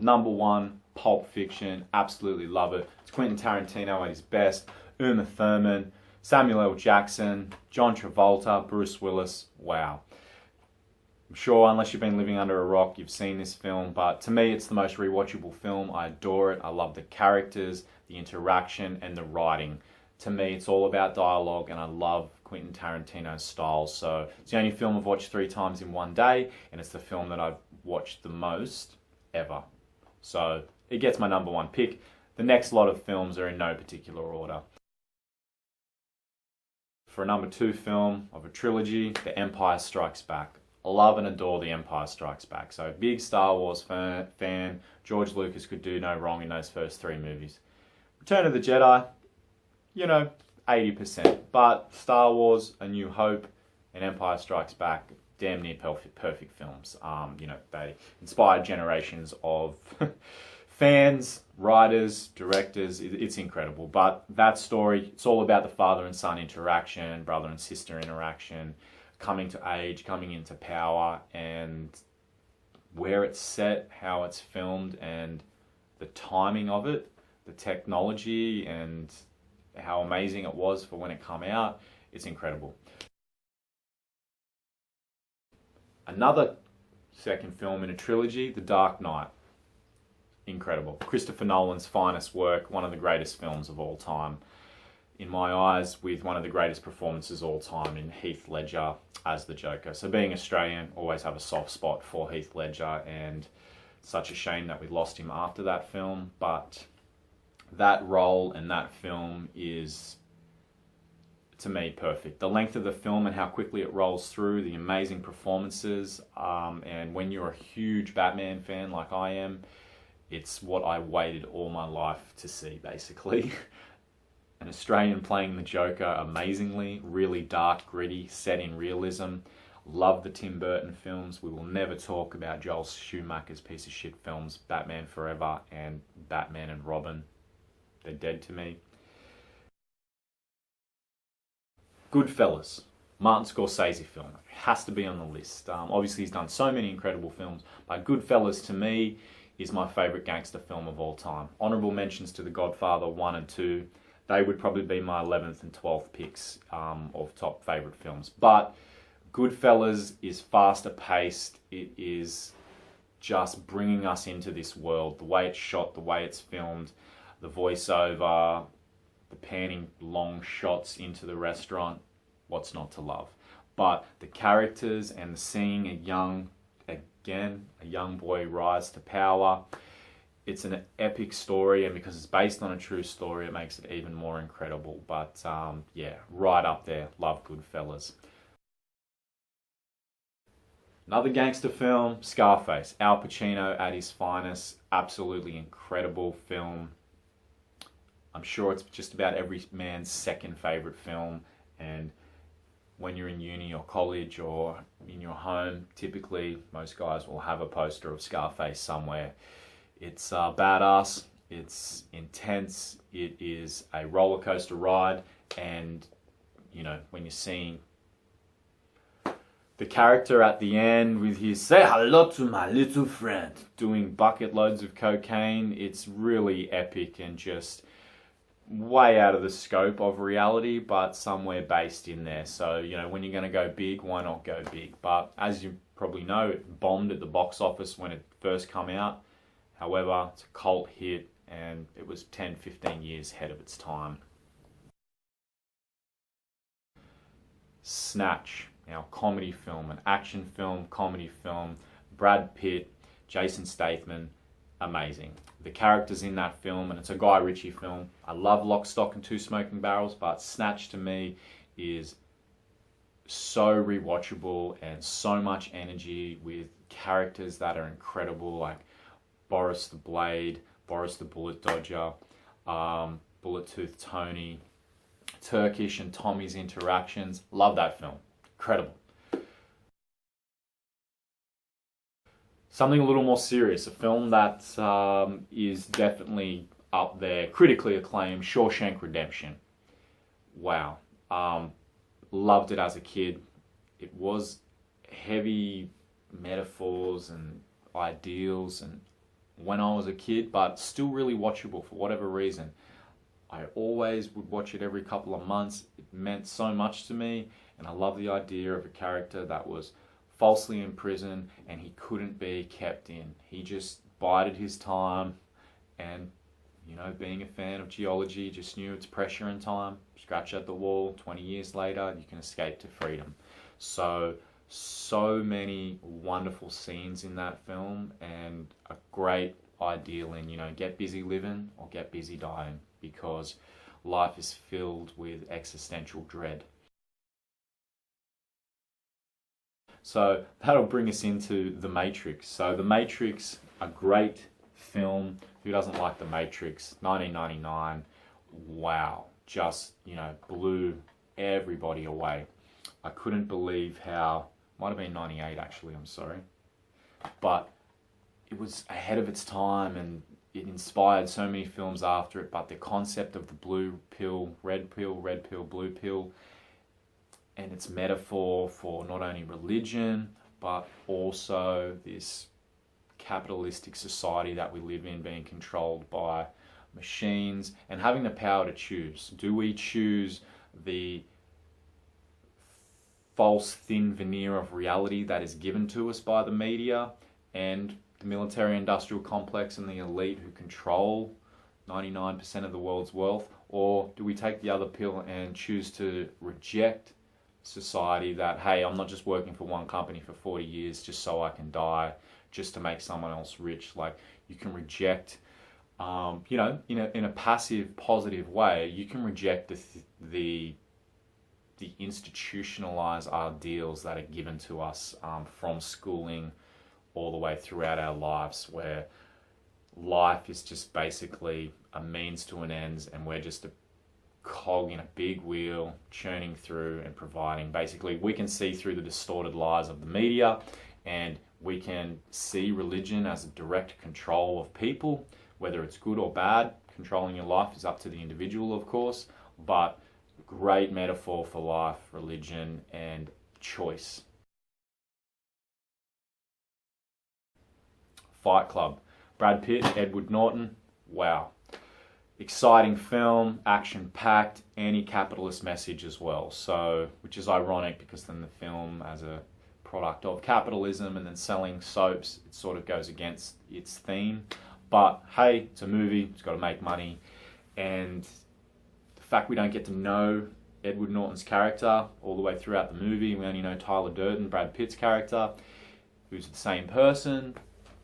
Number one, Pulp Fiction. Absolutely love it. It's Quentin Tarantino at his best. Uma Thurman, Samuel L. Jackson, John Travolta, Bruce Willis. Wow. I'm sure unless you've been living under a rock, you've seen this film, but to me, it's the most rewatchable film. I adore it. I love the characters, the interaction, and the writing. To me, it's all about dialogue, and I love Quentin Tarantino's style. So it's the only film I've watched 3 times in one day, and it's the film that I've watched the most ever. So it gets my number one pick. The next lot of films are in no particular order. For a number 2 film of a trilogy, The Empire Strikes Back. I love and adore The Empire Strikes Back. So big Star Wars fan. George Lucas could do no wrong in those first 3 movies. Return of the Jedi, 80%. But Star Wars, A New Hope, and Empire Strikes Back, damn near perfect films. They inspired generations of fans, writers, directors. It's incredible. But that story, it's all about the father and son interaction, brother and sister interaction, coming to age, coming into power, and where it's set, how it's filmed, and the timing of it, the technology, and how amazing it was for when it came out. It's incredible. Another second film in a trilogy, The Dark Knight. Incredible. Christopher Nolan's finest work, one of the greatest films of all time. In my eyes, with one of the greatest performances of all time in Heath Ledger as the Joker. So being Australian, always have a soft spot for Heath Ledger, and such a shame that we lost him after that film. But that role and that film is, to me, perfect. The length of the film and how quickly it rolls through, the amazing performances, and when you're a huge Batman fan like I am, it's what I waited all my life to see, basically. An Australian playing the Joker amazingly, really dark, gritty, set in realism. Love the Tim Burton films. We will never talk about Joel Schumacher's piece of shit films, Batman Forever and Batman and Robin. They're dead to me. Goodfellas, Martin Scorsese film. It has to be on the list. Obviously, he's done so many incredible films, but Goodfellas, to me, is my favourite gangster film of all time. Honourable mentions to The Godfather 1 and 2. They would probably be my 11th and 12th picks of top favourite films. But Goodfellas is faster paced. It is just bringing us into this world. The way it's shot, the way it's filmed, the voiceover, the panning long shots into the restaurant. What's not to love? But the characters and seeing a young boy rise to power. It's an epic story, and because it's based on a true story, it makes it even more incredible. But yeah, right up there. Love Goodfellas. Another gangster film, Scarface. Al Pacino at his finest. Absolutely incredible film. I'm sure it's just about every man's second favourite film. And when you're in uni or college or in your home, typically most guys will have a poster of Scarface somewhere. It's badass, it's intense, it is a roller coaster ride, and when you're seeing the character at the end with his "say hello to my little friend" doing bucket loads of cocaine, it's really epic and just way out of the scope of reality, but somewhere based in there. So, when you're going to go big, why not go big? But as you probably know, it bombed at the box office when it first came out. However, it's a cult hit, and it was 10, 15 years ahead of its time. Snatch, now comedy film, an action film, comedy film. Brad Pitt, Jason Statham, amazing. The characters in that film, and it's a Guy Ritchie film. I love Lock, Stock and Two Smoking Barrels, but Snatch to me is so rewatchable and so much energy with characters that are incredible, like Boris the Blade, Boris the Bullet Dodger, Bullet Tooth Tony, Turkish and Tommy's interactions. Love that film. Incredible. Something a little more serious, a film that is definitely up there, critically acclaimed, Shawshank Redemption. Wow. Loved it as a kid. It was heavy metaphors and ideals and when I was a kid, but still really watchable for whatever reason. I always would watch it every couple of months. It meant so much to me, and I love the idea of a character that was falsely in prison and he couldn't be kept in. He just bided his time, and you know, being a fan of geology, just knew it's pressure and time. Scratch at the wall, 20 years later, you can escape to freedom. So many wonderful scenes in that film, and a great ideal in, you know, get busy living or get busy dying, because life is filled with existential dread. So that'll bring us into The Matrix. So The Matrix, a great film. Who doesn't like The Matrix? 1999. Wow. Just, you know, blew everybody away. I couldn't believe how, might have been 98 actually, I'm sorry. But it was ahead of its time, and it inspired so many films after it. But the concept of the blue pill, red pill, blue pill, and its metaphor for not only religion, but also this capitalistic society that we live in, being controlled by machines, and having the power to choose. Do we choose the false thin veneer of reality that is given to us by the media and the military-industrial complex and the elite who control 99% of the world's wealth? Or do we take the other pill and choose to reject society that, hey, I'm not just working for one company for 40 years just so I can die, just to make someone else rich? Like, you can reject, you know, in a passive, positive way, you can reject the institutionalized ideals that are given to us from schooling all the way throughout our lives, where life is just basically a means to an end, and we're just a cog in a big wheel churning through and providing. Basically, we can see through the distorted lies of the media, and we can see religion as a direct control of people, whether it's good or bad. Controlling your life is up to the individual, of course, but great metaphor for life, religion, and choice. Fight Club. Brad Pitt, Edward Norton. Wow. Exciting film, action-packed, anti-capitalist message as well. So, which is ironic, because then the film, as a product of capitalism and then selling soaps, it sort of goes against its theme. But hey, it's a movie, it's got to make money. And the fact we don't get to know Edward Norton's character all the way throughout the movie, we only know Tyler Durden, Brad Pitt's character, who's the same person,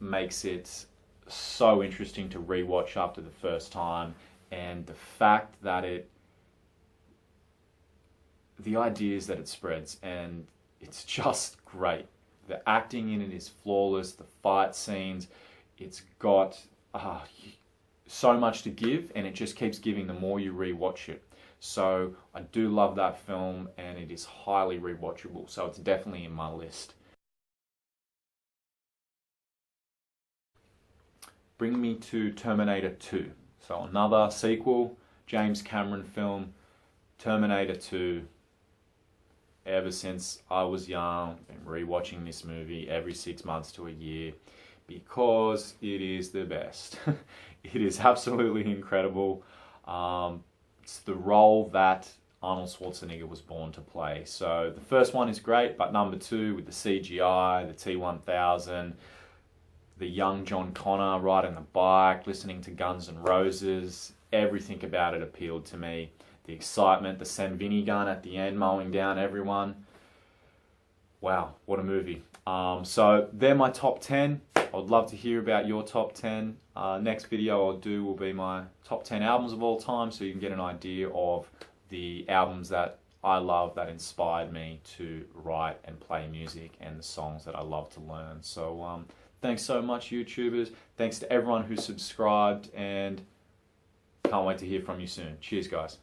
makes it so interesting to rewatch after the first time. And the fact that the ideas that it spreads, and it's just great. The acting in it is flawless. The fight scenes, it's got so much to give, and it just keeps giving the more you rewatch it. So I do love that film, and it is highly rewatchable. So it's definitely in my list. Bring me to Terminator 2. So another sequel, James Cameron film, Terminator 2. Ever since I was young, I've been rewatching this movie every 6 months to a year, because it is the best. It is absolutely incredible. It's the role that Arnold Schwarzenegger was born to play. So the first one is great, but number two, with the CGI, the T-1000, the young John Connor riding the bike, listening to Guns N' Roses, everything about it appealed to me. The excitement, the San Vini gun at the end mowing down everyone. Wow, what a movie. So they're my top 10. I'd love to hear about your top 10. Next video I'll do will be my top 10 albums of all time, so you can get an idea of the albums that I love that inspired me to write and play music, and the songs that I love to learn. So thanks so much, YouTubers. Thanks to everyone who subscribed, and can't wait to hear from you soon. Cheers, guys.